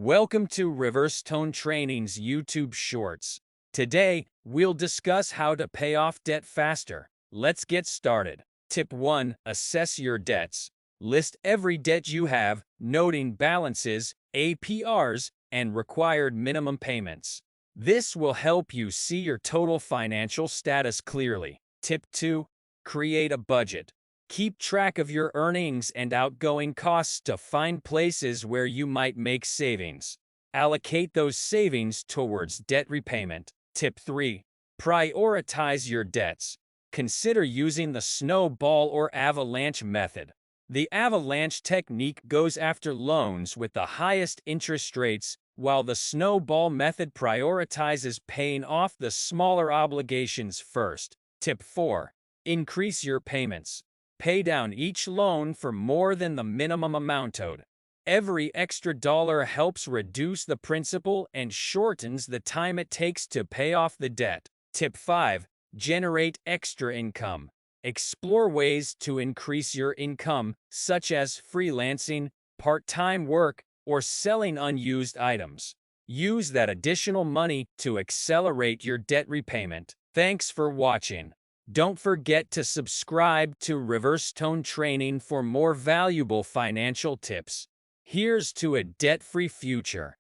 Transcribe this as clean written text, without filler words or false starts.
Welcome to Riverstone Training's YouTube Shorts. Today, we'll discuss how to pay off debt faster. Let's get started. Tip 1. Assess your debts. List every debt you have, noting balances, APRs, and required minimum payments. This will help you see your total financial status clearly. Tip 2. Create a budget. Keep track of your earnings and outgoing costs to find places where you might make savings. Allocate those savings towards debt repayment. Tip 3. Prioritize your debts. Consider using the snowball or avalanche method. The avalanche technique goes after loans with the highest interest rates, while the snowball method prioritizes paying off the smaller obligations first. Tip 4. Increase your payments. Pay down each loan for more than the minimum amount owed. Every extra dollar helps reduce the principal and shortens the time it takes to pay off the debt. Tip 5. Generate extra income. Explore ways to increase your income, such as freelancing, part-time work, or selling unused items. Use that additional money to accelerate your debt repayment. Thanks for watching. Don't forget to subscribe to Riverstone Training for more valuable financial tips. Here's to a debt-free future.